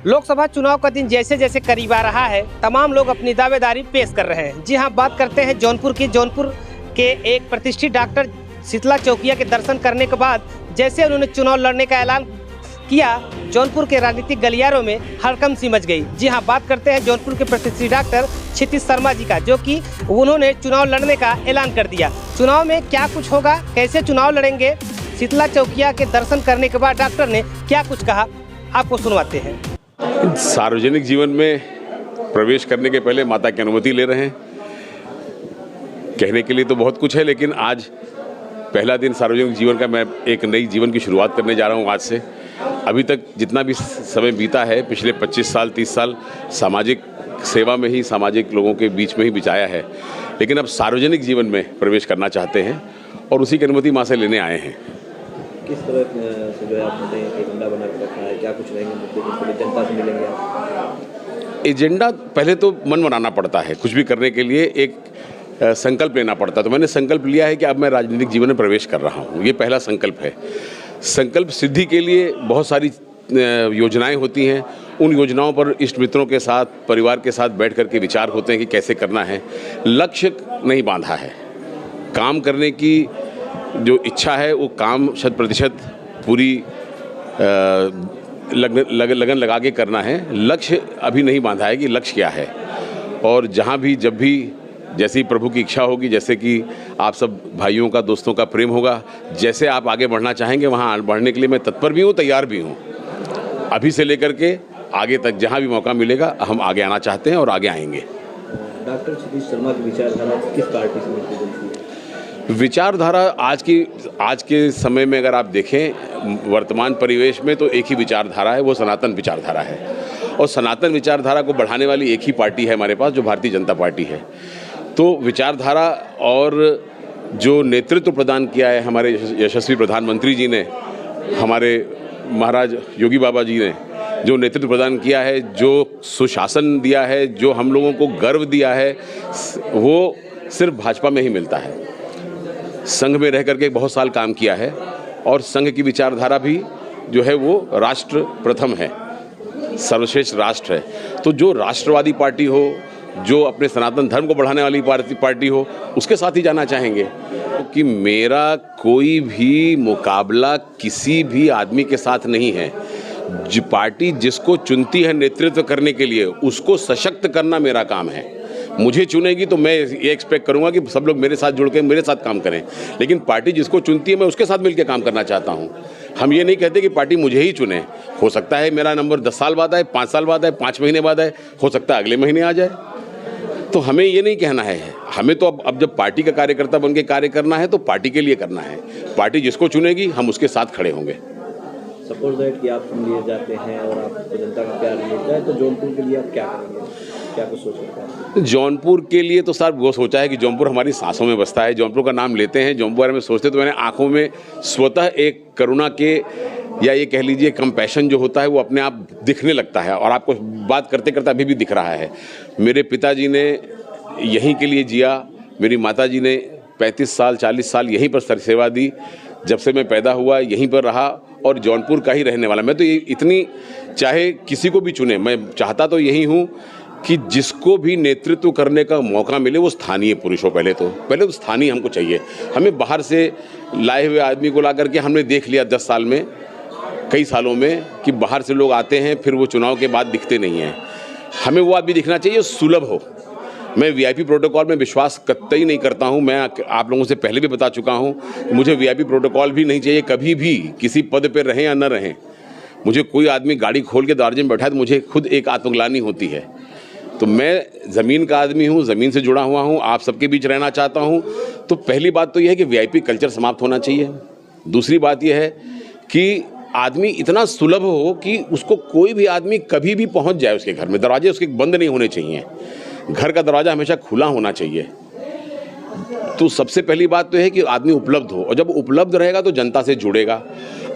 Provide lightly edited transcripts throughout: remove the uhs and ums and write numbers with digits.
लोकसभा चुनाव का दिन जैसे जैसे करीब आ रहा है, तमाम लोग अपनी दावेदारी पेश कर रहे हैं। जी हां, बात करते हैं जौनपुर की। जौनपुर के एक प्रतिष्ठित डॉक्टर शीतला चौकिया के दर्शन करने के बाद जैसे उन्होंने चुनाव लड़ने का ऐलान किया, जौनपुर के राजनीतिक गलियारों में हड़कंप सी मच गई। जी हां, बात करते हैं जौनपुर के प्रतिष्ठित डॉक्टर क्षितिज शर्मा जी का, जो कि उन्होंने चुनाव लड़ने का ऐलान कर दिया। चुनाव में क्या कुछ होगा, कैसे चुनाव लड़ेंगे, शीतला चौकिया के दर्शन करने के बाद डॉक्टर ने क्या कुछ कहा, आपको सुनवाते हैं। सार्वजनिक जीवन में प्रवेश करने के पहले माता की अनुमति ले रहे हैं। कहने के लिए तो बहुत कुछ है, लेकिन आज पहला दिन सार्वजनिक जीवन का, मैं एक नई जीवन की शुरुआत करने जा रहा हूं आज से। अभी तक जितना भी समय बीता है, पिछले 25 साल 30 साल सामाजिक सेवा में ही, सामाजिक लोगों के बीच में ही बिताया है, लेकिन अब सार्वजनिक जीवन में प्रवेश करना चाहते हैं और उसी की अनुमति माँ से लेने आए हैं। किस तरह से जो है आपने एजेंडा बना के रखा है, क्या कुछ रहेंगे मुद्दे जिसके लिए जनता से मिलेंगे आप? एजेंडा पहले तो मन बनाना पड़ता है, कुछ भी करने के लिए एक संकल्प लेना पड़ता है। तो मैंने संकल्प लिया है कि अब मैं राजनीतिक जीवन में प्रवेश कर रहा हूँ, ये पहला संकल्प है। संकल्प सिद्धि के लिए बहुत सारी योजनाएं होती हैं, उन योजनाओं पर इष्ट मित्रों के साथ, परिवार के साथ बैठ कर के विचार होते हैं कि कैसे करना है। लक्ष्य नहीं बांधा है, काम करने की जो इच्छा है वो काम 100% पूरी लगन लगा के करना है। लक्ष्य अभी नहीं बांधा है कि लक्ष्य क्या है, और जहाँ भी जब भी जैसी प्रभु की इच्छा होगी, जैसे कि आप सब भाइयों का, दोस्तों का प्रेम होगा, जैसे आप आगे बढ़ना चाहेंगे वहाँ बढ़ने के लिए मैं तत्पर भी हूँ, तैयार भी हूँ। अभी से लेकर के आगे तक जहाँ भी मौका मिलेगा हम आगे आना चाहते हैं और आगे आएंगे। डॉक्टर क्षितिज शर्मा की विचारधारा किस पार्टी से मिलती जुलती है? विचारधारा आज के समय में अगर आप देखें वर्तमान परिवेश में, तो एक ही विचारधारा है, वो सनातन विचारधारा है। और सनातन विचारधारा को बढ़ाने वाली एक ही पार्टी है हमारे पास, जो भारतीय जनता पार्टी है। तो विचारधारा और जो नेतृत्व प्रदान किया है हमारे यशस्वी प्रधानमंत्री जी ने, हमारे महाराज योगी बाबा जी ने जो नेतृत्व प्रदान किया है, जो सुशासन दिया है, जो हम लोगों को गर्व दिया है, वो सिर्फ भाजपा में ही मिलता है। संघ में रह करके बहुत साल काम किया है, और संघ की विचारधारा भी जो है वो राष्ट्र प्रथम है, सर्वश्रेष्ठ राष्ट्र है। तो जो राष्ट्रवादी पार्टी हो, जो अपने सनातन धर्म को बढ़ाने वाली पार्टी हो, उसके साथ ही जाना चाहेंगे। कि मेरा कोई भी मुकाबला किसी भी आदमी के साथ नहीं है। जो पार्टी जिसको चुनती है नेतृत्व करने के लिए, उसको सशक्त करना मेरा काम है। मुझे चुनेगी तो मैं ये एक्सपेक्ट करूंगा कि सब लोग मेरे साथ जुड़ के मेरे साथ काम करें, लेकिन पार्टी जिसको चुनती है मैं उसके साथ मिलकर काम करना चाहता हूं। हम ये नहीं कहते कि पार्टी मुझे ही चुने। हो सकता है मेरा नंबर 10 साल बाद आए, 5 साल बाद आए, 5 महीने बाद आए, हो सकता है अगले महीने आ जाए। तो हमें ये नहीं कहना है, हमें तो अब जब पार्टी का कार्यकर्ता बन के कार्य करना है तो पार्टी के लिए करना है। पार्टी जिसको चुनेगी हम उसके साथ खड़े होंगे। सपोज दैट कि आप चुन लिए जाते हैं और आपको जनता का प्यार मिल जाए, तो जौनपुर के लिए आप क्या करेंगे, क्या कुछ सोच रखा है? जौनपुर के लिए तो सर वो सोचा है कि जौनपुर हमारी सांसों में बसता है। जौनपुर का नाम लेते हैं, जौनपुर बारे में सोचते तो मैंने आंखों में स्वतः एक करुणा के, या ये कह लीजिए कंपैशन जो होता है, वो अपने आप दिखने लगता है, और आपको बात करते करते अभी भी दिख रहा है। मेरे पिताजी ने यहीं के लिए जिया, मेरी माताजी ने 35 साल 40 साल यहीं पर सेवा दी। जब से मैं पैदा हुआ यहीं पर रहा और जौनपुर का ही रहने वाला। मैं तो ये इतनी, चाहे किसी को भी चुने, मैं चाहता तो यही हूँ कि जिसको भी नेतृत्व करने का मौका मिले वो स्थानीय पुरुष हो। पहले तो स्थानीय हमको चाहिए। हमें बाहर से लाए हुए आदमी को ला करके हमने देख लिया 10 साल में, कई सालों में, कि बाहर से लोग आते हैं फिर वो चुनाव के बाद दिखते नहीं हैं। हमें वो आदमी दिखना चाहिए सुलभ हो। मैं वीआईपी प्रोटोकॉल में विश्वास कतई नहीं करता हूं। मैं आप लोगों से पहले भी बता चुका हूं, मुझे वीआईपी प्रोटोकॉल भी नहीं चाहिए कभी भी, किसी पद पर रहें या न रहें। मुझे कोई आदमी गाड़ी खोल के दरवाजे में बैठा है तो मुझे खुद एक आत्मग्लानि होती है। तो मैं ज़मीन का आदमी हूँ, ज़मीन से जुड़ा हुआ हूँ, आप सबके बीच रहना चाहता हूँ। तो पहली बात तो यह है कि वीआईपी कल्चर समाप्त होना चाहिए। दूसरी बात यह है कि आदमी इतना सुलभ हो कि उसको कोई भी आदमी कभी भी पहुँच जाए उसके घर में। दरवाजे उसके बंद नहीं होने चाहिए, घर का दरवाज़ा हमेशा खुला होना चाहिए। तो सबसे पहली बात तो है कि आदमी उपलब्ध हो, और जब उपलब्ध रहेगा तो जनता से जुड़ेगा।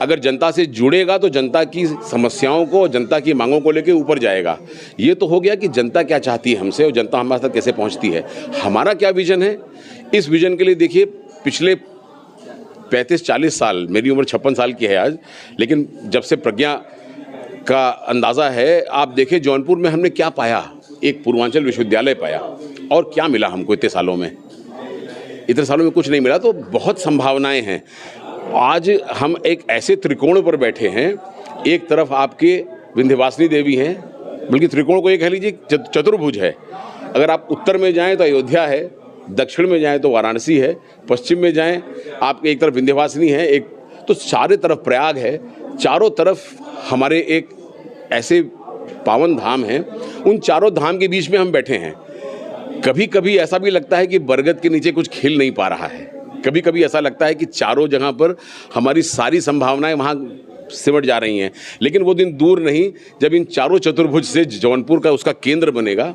अगर जनता से जुड़ेगा तो जनता की समस्याओं को, जनता की मांगों को लेकर ऊपर जाएगा। ये तो हो गया कि जनता क्या चाहती है हमसे और जनता हमारे साथ कैसे पहुंचती है। हमारा क्या विजन है, इस विजन के लिए देखिए पिछले 35-40 साल, मेरी उम्र 56 साल की है आज, लेकिन जब से प्रज्ञा का अंदाज़ा है। आप देखें जौनपुर में हमने क्या पाया, एक पूर्वांचल विश्वविद्यालय पाया, और क्या मिला हमको इतने सालों में? इतने सालों में कुछ नहीं मिला। तो बहुत संभावनाएं हैं। आज हम एक ऐसे त्रिकोण पर बैठे हैं, एक तरफ आपके विंध्यवासिनी देवी हैं, बल्कि त्रिकोण को ये कह लीजिए चतुर्भुज है। अगर आप उत्तर में जाएं तो अयोध्या है, दक्षिण में जाएं तो वाराणसी है, पश्चिम में जाएं आपके एक तरफ विंध्यवासिनी है, एक तो चारों तरफ प्रयाग है, चारों तरफ हमारे एक ऐसे पावन धाम हैं। उन चारों धाम के बीच में हम बैठे हैं। कभी कभी ऐसा भी लगता है कि बरगद के नीचे कुछ खिल नहीं पा रहा है। कभी कभी ऐसा लगता है कि चारों जगह पर हमारी सारी संभावनाएं वहाँ सिमट जा रही हैं। लेकिन वो दिन दूर नहीं जब इन चारों चतुर्भुज से जौनपुर का उसका केंद्र बनेगा,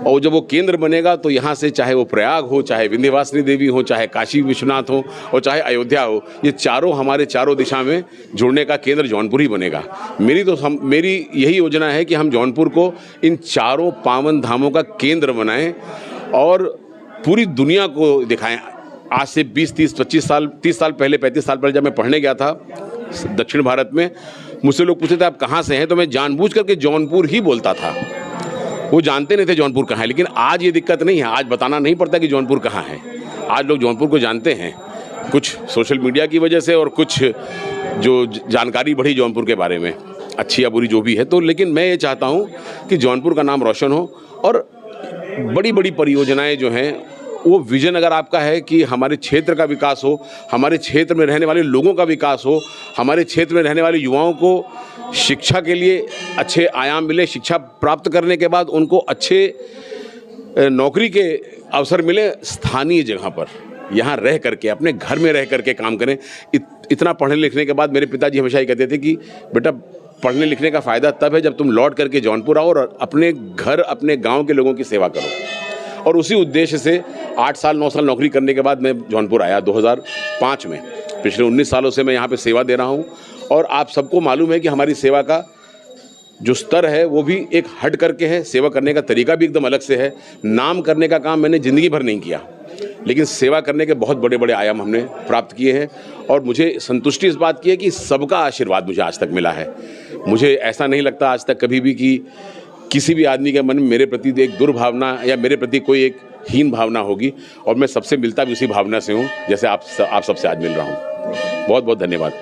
और जब वो केंद्र बनेगा तो यहाँ से चाहे वो प्रयाग हो, चाहे विंध्यवासिनी देवी हो, चाहे काशी विश्वनाथ हो और चाहे अयोध्या हो, ये चारों हमारे चारों दिशा में जुड़ने का केंद्र जौनपुर ही बनेगा। मेरी यही योजना है कि हम जौनपुर को इन चारों पावन धामों का केंद्र बनाएं और पूरी दुनिया को दिखाएं। आज से 20, 30, 25 साल, 30 साल पहले, 35 साल पहले जब मैं पढ़ने गया था दक्षिण भारत में, मुझसे लोग पूछते थे आप कहाँ से हैं, तो मैं जानबूझ करके जौनपुर ही बोलता था। वो जानते नहीं थे जौनपुर कहाँ है। लेकिन आज ये दिक्कत नहीं है, आज बताना नहीं पड़ता कि जौनपुर कहाँ है। आज लोग जौनपुर को जानते हैं, कुछ सोशल मीडिया की वजह से और कुछ जो जानकारी बढ़ी जौनपुर के बारे में, अच्छी या बुरी जो भी है। तो लेकिन मैं ये चाहता हूँ कि जौनपुर का नाम रोशन हो और बड़ी बड़ी परियोजनाएं जो हैं, वो विजन अगर आपका है कि हमारे क्षेत्र का विकास हो, हमारे क्षेत्र में रहने वाले लोगों का विकास हो, हमारे क्षेत्र में रहने वाले युवाओं को शिक्षा के लिए अच्छे आयाम मिले, शिक्षा प्राप्त करने के बाद उनको अच्छे नौकरी के अवसर मिले स्थानीय जगह पर, यहाँ रह करके, अपने घर में रह करके काम करें। इतना पढ़ने लिखने के बाद मेरे पिताजी हमेशा ये कहते थे कि बेटा पढ़ने लिखने का फ़ायदा तब है जब तुम लौट करके जौनपुर आओ और अपने घर, अपने गाँव के लोगों की सेवा करो। और उसी उद्देश्य से 8 साल 9 साल नौकरी करने के बाद मैं जौनपुर आया 2005 में। पिछले 19 सालों से मैं यहाँ पे सेवा दे रहा हूँ और आप सबको मालूम है कि हमारी सेवा का जो स्तर है वो भी एक हट करके है, सेवा करने का तरीका भी एकदम अलग से है। नाम करने का काम मैंने ज़िंदगी भर नहीं किया, लेकिन सेवा करने के बहुत बड़े बड़े आयाम हमने प्राप्त किए हैं और मुझे संतुष्टि इस बात की है कि सबका आशीर्वाद मुझे आज तक मिला है। मुझे ऐसा नहीं लगता आज तक कभी भी कि किसी भी आदमी के मन में मेरे प्रति एक दुर्भावना या मेरे प्रति कोई एक हीन भावना होगी, और मैं सबसे मिलता भी उसी भावना से हूँ जैसे आप सबसे आज मिल रहा हूँ। बहुत बहुत धन्यवाद।